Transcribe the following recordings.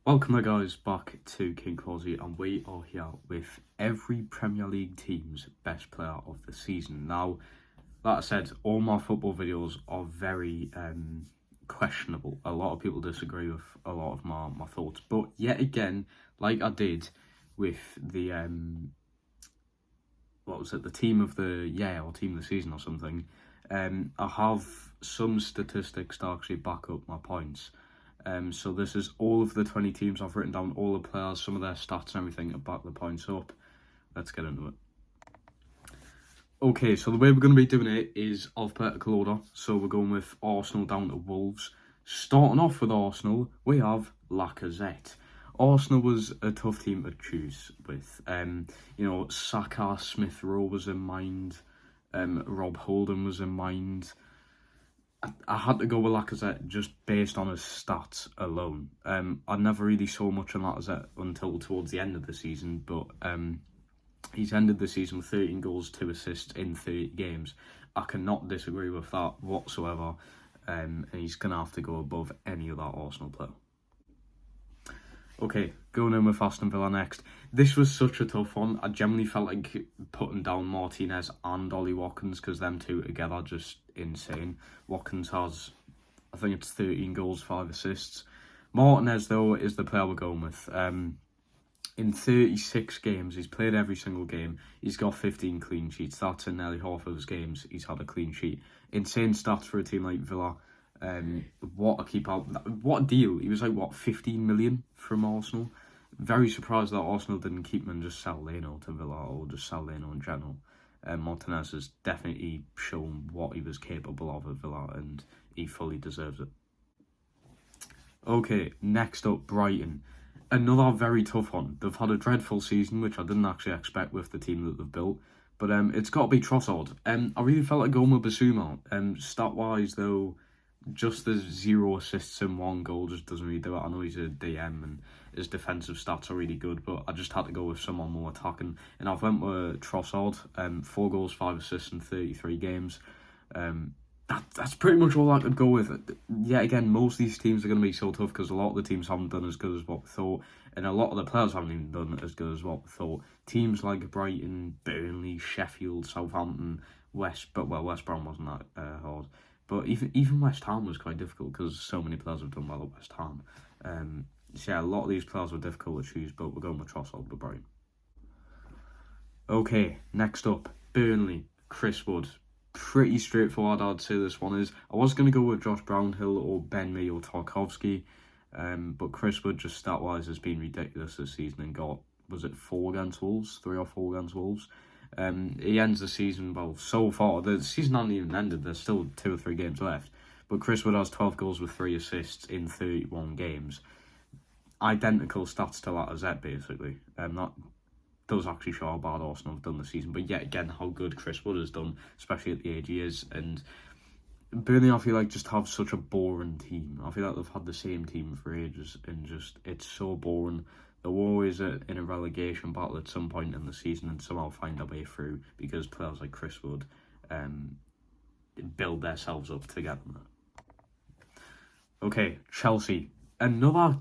Welcome guys back to King Kawazy, and we are here with every Premier League team's best player of the season. Now, like I said, all my football videos are very questionable. A lot of people disagree with a lot of my thoughts, but yet again, like I did with the the team of the year or team of the season or something, I have some statistics to actually back up my points. So this is all of the 20 teams. I've written down all the players, some of their stats and everything to back the points up. Let's get into it. Okay, so the way we're going to be doing it is alphabetical order. So we're going with Arsenal down to Wolves. Starting off with Arsenal, we have Lacazette. Arsenal was a tough team to choose with. Saka, Smith Rowe was in mind. Rob Holding was in mind. I had to go with Lacazette just based on his stats alone. I never really saw much on Lacazette until towards the end of the season, but he's ended the season with 13 goals, 2 assists in 30 games. I cannot disagree with that whatsoever, and he's going to have to go above any other Arsenal player. Okay, going in with Aston Villa next. This was such a tough one. I genuinely felt like putting down Martinez and Ollie Watkins because them two together are just insane. Watkins has, I think it's 13 goals, 5 assists. Martinez, though, is the player we're going with. In 36 games, he's played every single game. He's got 15 clean sheets. That's in nearly half of his games. He's had a clean sheet. Insane stats for a team like Villa. What a deal. He was like, 15 million from Arsenal. Very surprised that Arsenal didn't keep him and just sell Leno to Villa or just sell Leno in general. Martinez has definitely shown what he was capable of at Villa, and he fully deserves it. Okay, next up, Brighton. Another very tough one. They've had a dreadful season, which I didn't actually expect with the team that they've built. But it's got to be Trossard. I really felt like going with Bissouma. Stat-wise, though, just the 0 assists and 1 goal just doesn't really do it. I know he's a DM and his defensive stats are really good, but I just had to go with someone more attacking. And I've went with Trossard. 4 goals, 5 assists in 33 games. That's pretty much all I could go with. Yet again, most of these teams are going to be so tough because a lot of the teams haven't done as good as what we thought, and a lot of the players haven't even done as good as what we thought. Teams like Brighton, Burnley, Sheffield, Southampton, West Brom wasn't that hard. But even West Ham was quite difficult because so many players have done well at West Ham. So yeah, a lot of these players were difficult to choose, but we're going with Trossard for Brighton. Okay, next up, Burnley, Chris Wood. Pretty straightforward, I'd say this one is. I was going to go with Josh Brownhill or Ben Mee or Tarkowski, but Chris Wood, just stat-wise, has been ridiculous this season and got, was it 4 against Wolves? 3 or 4 against Wolves? He ends the season, well, so far, the season hasn't even ended, there's still 2 or 3 games left, but Chris Wood has 12 goals with 3 assists in 31 games. Identical stats to Lacazette, basically. That does actually show how bad Arsenal have done this season, but yet again, how good Chris Wood has done, especially at the age he is. And Burnley, I feel like, just have such a boring team. I feel like they've had the same team for ages, and just, it's so boring. They're always in a relegation battle at some point in the season and somehow find their way through because players like Chris Wood build themselves up to get them there. Okay, Chelsea. Another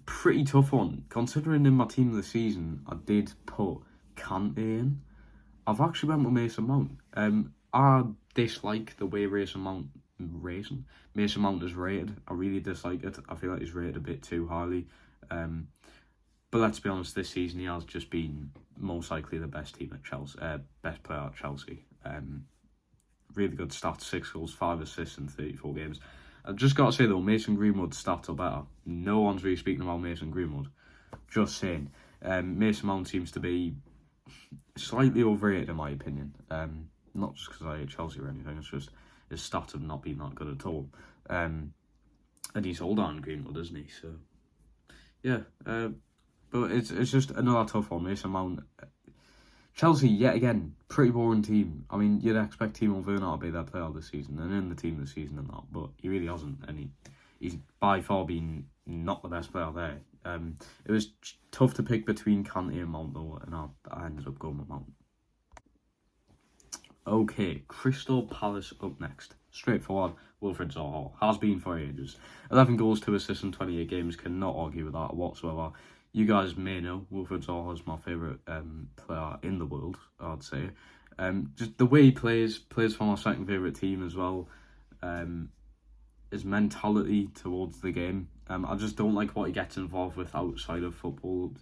pretty tough one. Considering in my team of the season, I did put Kante in. I've actually went with Mason Mount. I dislike the way Mason Mount is rated. I really dislike it. I feel like he's rated a bit too highly. But let's be honest, this season he has just been most likely the best team at Chelsea, best player at Chelsea. Really good stats: 6 goals, 5 assists in 34 games. I've just got to say though, Mason Greenwood's stats are better. No one's really speaking about Mason Greenwood. Just saying. Mason Mount seems to be slightly overrated in my opinion. Not just because I hate Chelsea or anything, it's just his stats have not been that good at all. And he's older than Greenwood, isn't he? So, yeah. But it's just another tough one. Mason Mount. Chelsea, yet again, pretty boring team. I mean, you'd expect Timo Werner to be their player this season and in the team this season and that, but he really hasn't, and he's by far been not the best player there. It was tough to pick between Kante and Mount though, and I ended up going with Mount. Okay, Crystal Palace up next. Straightforward, Wilfred Zaha. Has been for ages. 11 goals, 2 assists in 28 games. Cannot argue with that whatsoever. You guys may know Wilfred Zaha is my favourite player in the world, I'd say. Just the way he plays for my second favourite team as well. His mentality towards the game. I just don't like what he gets involved with outside of football.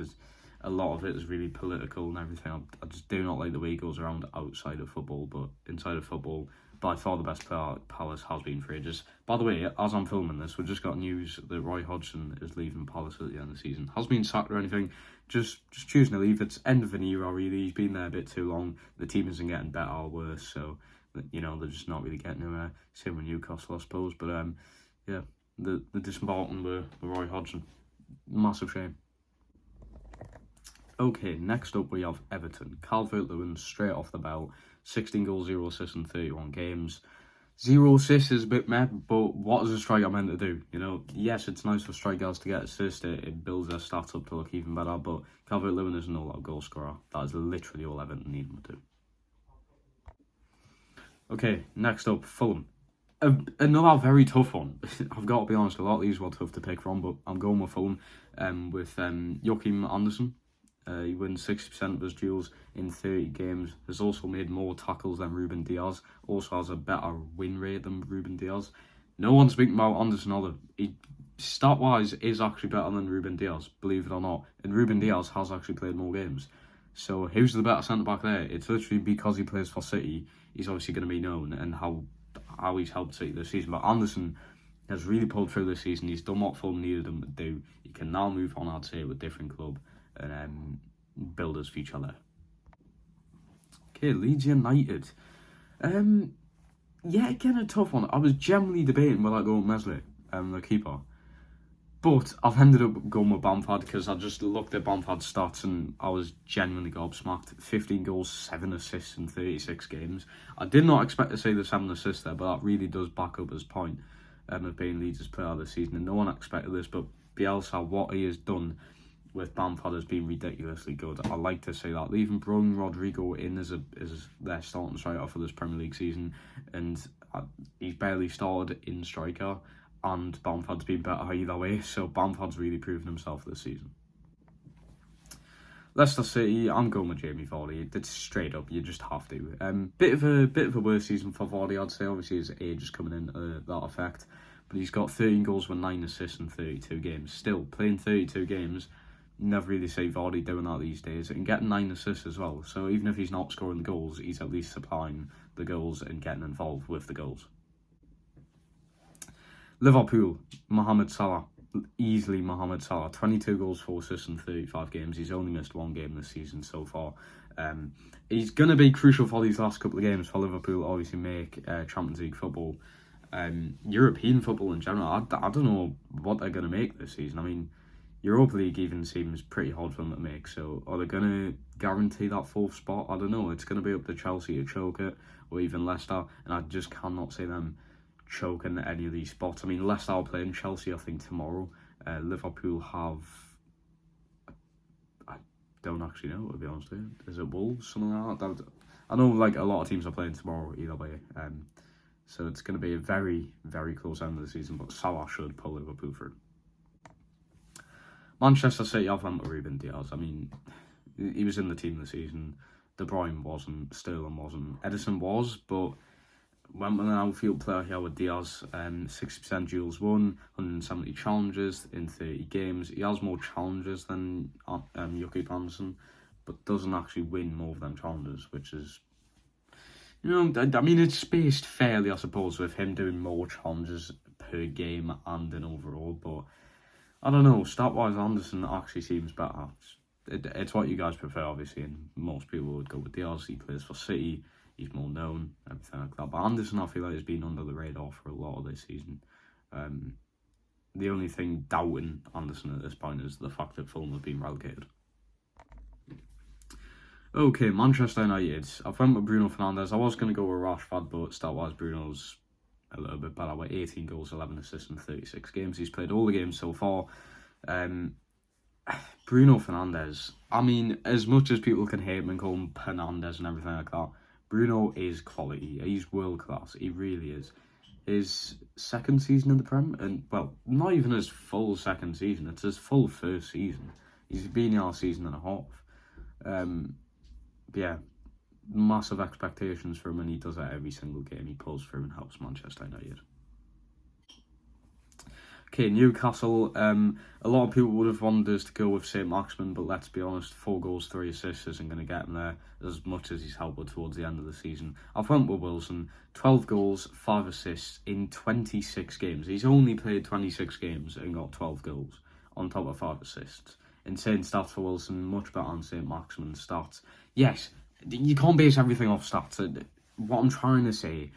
A lot of it is really political and everything. I just do not like the way he goes around outside of football, but inside of football, by far the best player Palace has been for ages. By the way, as I'm filming this, we've just got news that Roy Hodgson is leaving Palace at the end of the season. Hasn't been sacked or anything, just choosing to leave. It's end of an era, really. He's been there a bit too long. The team isn't getting better or worse, so, you know, they're just not really getting anywhere. Same with Newcastle, I suppose. But, yeah, the disembarking with Roy Hodgson. Massive shame. Okay, next up we have Everton. Calvert-Lewin straight off the bell. 16 goals, 0 assists in 31 games. 0 assists is a bit meh, but what is a striker meant to do? You know, yes, it's nice for strikers to get assists. It builds their stats up to look even better, but Calvert-Lewin is an all-out goal scorer. That is literally all Everton need him to do. Okay, next up, Fulham. Another very tough one. I've got to be honest, a lot of these were tough to pick from, but I'm going with Fulham with Joachim Andersen. He wins 60% of his duels in 30 games. Has also made more tackles than Ruben Diaz. Also has a better win rate than Ruben Diaz. No one's speaking about Andersen either. He, stat-wise, is actually better than Ruben Diaz, believe it or not. And Ruben Diaz has actually played more games. So who's the better centre-back there? It's literally because he plays for City. He's obviously going to be known and how he's helped City this season. But Andersen has really pulled through this season. He's done what Fulham needed him to do. He can now move on, I'd say, with a different club and build his future there. Okay, Leeds United. Yeah, again, a tough one. I was generally debating whether I'd go with Meslier, the keeper. But I've ended up going with Bamford because I just looked at Bamford's stats and I was genuinely gobsmacked. 15 goals, 7 assists in 36 games. I did not expect to say the 7 assists there, but that really does back up his point of being Leeds' player this season. And no one expected this, but Bielsa, what he has done with Bamford has been ridiculously good. I like to say that. Leaving Bruno Rodrigo in as their starting striker for this Premier League season, and he's barely started in striker, and Bamford's been better either way, so Bamford's really proven himself this season. Leicester City, I'm going with Jamie Vardy. It's straight up, you just have to. Bit of a worse season for Vardy, I'd say. Obviously his age is coming in that effect, but he's got 13 goals with 9 assists in 32 games. Still, playing 32 games, never really see Vardy doing that these days, and getting 9 assists as well. So even if he's not scoring the goals, he's at least supplying the goals and getting involved with the goals. Liverpool, Mohamed Salah. Easily Mohamed Salah. 22 goals, 4 assists in 35 games. He's only missed 1 game this season so far. He's going to be crucial for these last couple of games for Liverpool, obviously make Champions League football. European football in general, I don't know what they're going to make this season. I mean, Europa League even seems pretty hard for them to make, so are they going to guarantee that 4th spot? I don't know. It's going to be up to Chelsea to choke it, or even Leicester, and I just cannot see them choking any of these spots. I mean, Leicester are playing Chelsea, I think, tomorrow. Liverpool have... I don't actually know, to be honest with you. Is it Wolves? Something like that? I know, like, a lot of teams are playing tomorrow either way. So it's going to be a very, very close end of the season, but Salah should pull Liverpool through. Manchester City, I've went with Ruben Diaz. I mean, he was in the team this season. De Bruyne wasn't, Sterling wasn't. Edison was, but went with an outfield player here with Diaz. 60% duels won, 170 challenges in 30 games. He has more challenges than Joachim Andersen, but doesn't actually win more than challenges, which is, you know, I mean, it's spaced fairly, I suppose, with him doing more challenges per game and in overall, but I don't know, stat-wise, Andersen actually seems better. It's what you guys prefer, obviously, and most people would go with Diaz. He plays for City, he's more known, everything like that. But Andersen, I feel like, has been under the radar for a lot of this season. The only thing doubting Andersen at this point is the fact that Fulham have been relegated. Okay, Manchester United. I've went with Bruno Fernandez. I was going to go with Rashford, but stat-wise, Bruno's a little bit better with 18 goals, 11 assists in 36 games. He's played all the games so far. Bruno Fernandez. I mean, as much as people can hate him and call him Fernandez and everything like that, Bruno is quality. He's world class. He really is. His second season in the Prem, and well, not even his full second season. It's his full first season. He's been here a season and a half. Yeah, massive expectations for him, and he does it every single game he pulls through and helps Manchester United. Okay, Newcastle. A lot of people would have wanted us to go with St. Maximin, but let's be honest, 4 goals, 3 assists isn't going to get him there as much as he's helped towards the end of the season. I've went with Wilson. 12 goals, 5 assists in 26 games. He's only played 26 games and got 12 goals on top of 5 assists. Insane stats for Wilson, much better than St. Maximin's stats. Yes, you can't base everything off stats. What I'm trying to say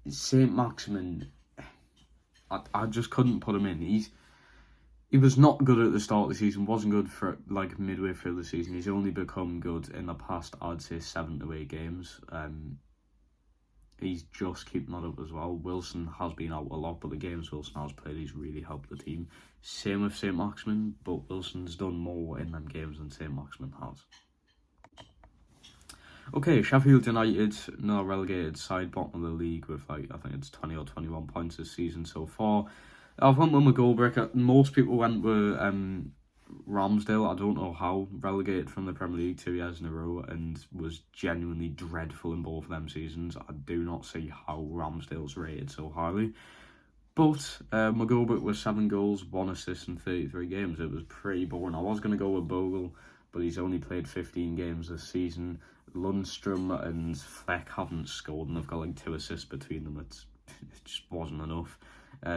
is St. Maximin, I just couldn't put him in. He was not good at the start of the season, wasn't good for like midway through the season. He's only become good in the past, I'd say, 7 to 8 games. He's just keeping that up as well. Wilson has been out a lot, but the games Wilson has played, he's really helped the team. Same with St. Maximin, but Wilson's done more in them games than St. Maximin has. Okay, Sheffield United, no relegated side, bottom of the league with I think it's 20 or 21 points this season so far. I've went with my goal breaker. Most people went with Ramsdale. I don't know how, relegated from the Premier League 2 years in a row and was genuinely dreadful in both of them seasons. I do not see how Ramsdale's rated so highly. But my goal breaker was 7 goals, 1 assist in 33 games. It was pretty boring. I was going to go with Bogle, but he's only played 15 games this season. Lundstrom and Fleck haven't scored, and they've got like 2 assists between them. It just wasn't enough.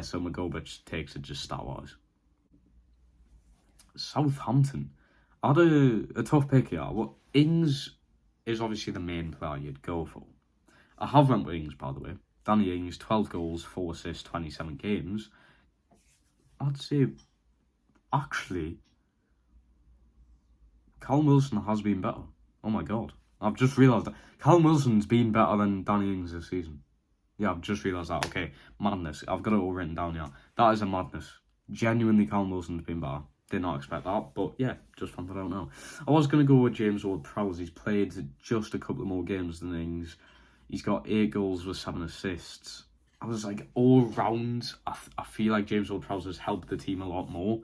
So Magovic takes it just stat-wise. Southampton. I had a tough pick here. Well, Ings is obviously the main player you'd go for. I have went with Ings, by the way. Danny Ings, 12 goals, 4 assists, 27 games. I'd say, actually, Callum Wilson has been better. Oh my god. I've just realised that. Callum Wilson's been better than Danny Ings this season. Yeah, I've just realised that. Okay, madness. I've got it all written down here. That is a madness. Genuinely, Callum Wilson's been better. Did not expect that, but yeah, just found it out now. I was going to go with James Ward-Prowse. He's played just a couple more games than Ings. He's got 8 goals with 7 assists. I was like, all round, I feel like James Ward-Prowse has helped the team a lot more.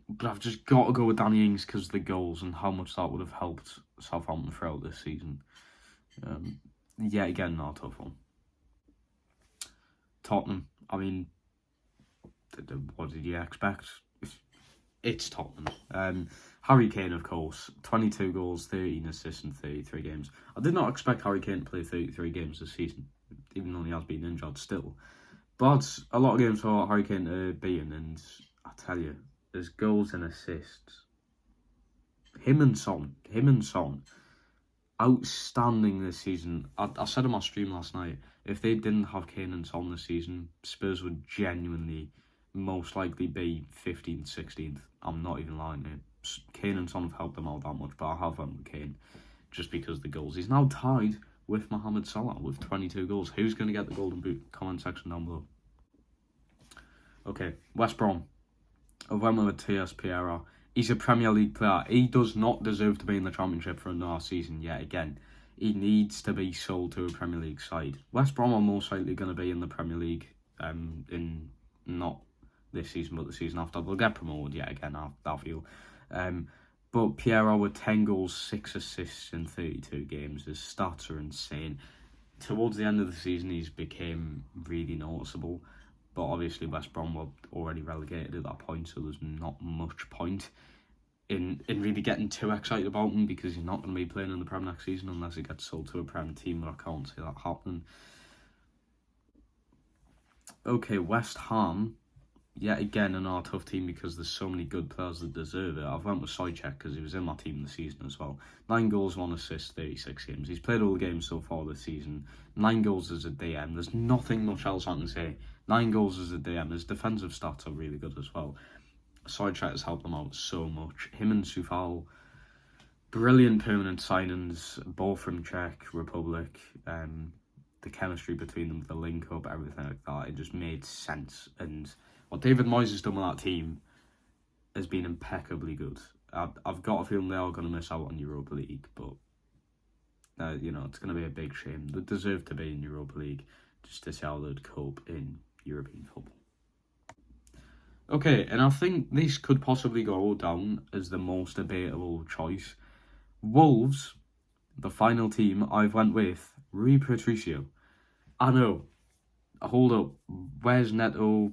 But I've just got to go with Danny Ings because of the goals and how much that would have helped Southampton throughout this season. Yet again, not a tough one. Tottenham, I mean, what did you expect? It's Tottenham. Harry Kane, of course, 22 goals, 13 assists in 33 games. I did not expect Harry Kane to play 33 games this season, even though he has been injured still. But a lot of games for Harry Kane to be in, and I tell you, there's goals and assists. Him and Son, outstanding this season. I said in my stream last night, if they didn't have Kane and Son this season, Spurs would genuinely most likely be 15th, 16th. I'm not even lying here. Kane and Son have helped them out that much, but I have went with Kane just because of the goals. He's now tied with Mohamed Salah with 22 goals. Who's going to get the Golden Boot? Comment section down below. Okay, West Brom. I went with Matthias Pereira. He's a Premier League player. He does not deserve to be in the Championship for another season yet again. He needs to be sold to a Premier League side. West Brom are most likely going to be in the Premier League in not this season, but the season after. They'll get promoted yet again, I feel. But Pereira with 10 goals, 6 assists in 32 games. His stats are insane. Towards the end of the season, he's became really noticeable. But obviously West Brom were already relegated at that point, so there's not much point in really getting too excited about him because he's not going to be playing in the Prem next season unless he gets sold to a Prem team, but I can't see that happening. Okay, West Ham, yet again another tough team because there's so many good players that deserve it. I've went with Soucek because he was in my team this season as well. 9 goals, 1 assist, 36 games. He's played all the games so far this season. 9 goals as a DM. There's nothing much else I can say. 9 goals as a DM. His defensive stats are really good as well. Soucek has helped them out so much. Him and Soufal, brilliant permanent signings, both from Czech Republic. The chemistry between them, the link up, everything like that, it just made sense. And what David Moyes has done with that team has been impeccably good. I've got a feeling they are going to miss out on Europa League, but You know, it's going to be a big shame. They deserve to be in Europa League just to see how they'd cope in European football. Okay, and I think this could possibly go down as the most debatable choice. Wolves, the final team I've went with, Rui Patricio. I know. Hold up. Where's Neto?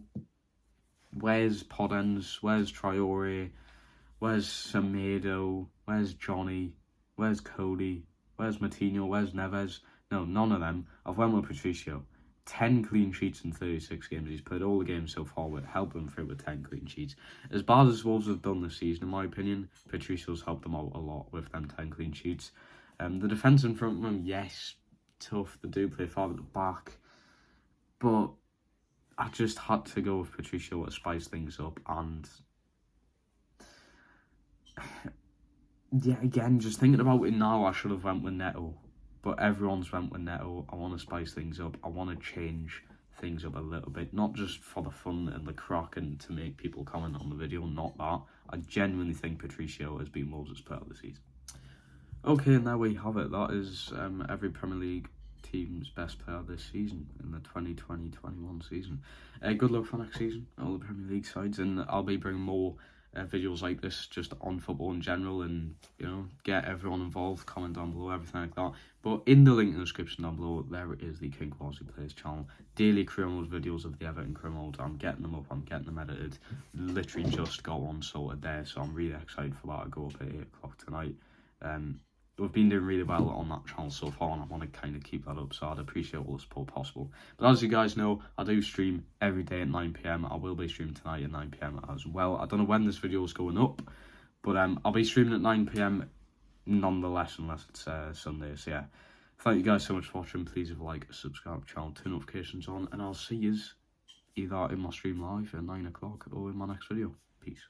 Where's Podence? Where's Traore? Where's Semedo? Where's Johnny? Where's Cody? Where's Matinho? Where's Neves? No, none of them. I've went with Patricio. 10 clean sheets in 36 games. He's played all the games so far with helping them through with 10 clean sheets. As bad as Wolves have done this season, in my opinion, Patricio's helped them out a lot with them 10 clean sheets. The defence in front of them, yes, tough. They do play far at the back. But I just had to go with Patricio to spice things up. And yeah, again, just thinking about it now, I should have went with Neto. But everyone's went with Neto. I want to spice things up. I want to change things up a little bit. Not just for the fun and the crack and to make people comment on the video. Not that. I genuinely think Patricio has been Wolves' player of the season. Okay, and there we have it. That is every Premier League team's best player this season in the 2020-21 season. Good luck for next season, all the Premier League sides. And I'll be bringing more videos like this just on football in general, and you know, get everyone involved, comment down below, everything like that. But in the link in the description down below, there is the King Kawazy Plays channel. Daily criminals videos of the Everton criminals. I'm getting them up, I'm getting them edited. Literally just got one sorted there, so I'm really excited for that. I go up at 8 o'clock tonight. We've been doing really well on that channel so far, and I want to kind of keep that up, so I'd appreciate all the support possible. But as you guys know, I do stream every day at 9 PM. I will be streaming tonight at 9 PM as well. I don't know when this video is going up, but I'll be streaming at 9 PM nonetheless, unless it's Sunday. So yeah, thank you guys so much for watching. Please leave a like, subscribe to the channel, turn notifications on, and I'll see you either in my stream live at 9 o'clock or in my next video. Peace.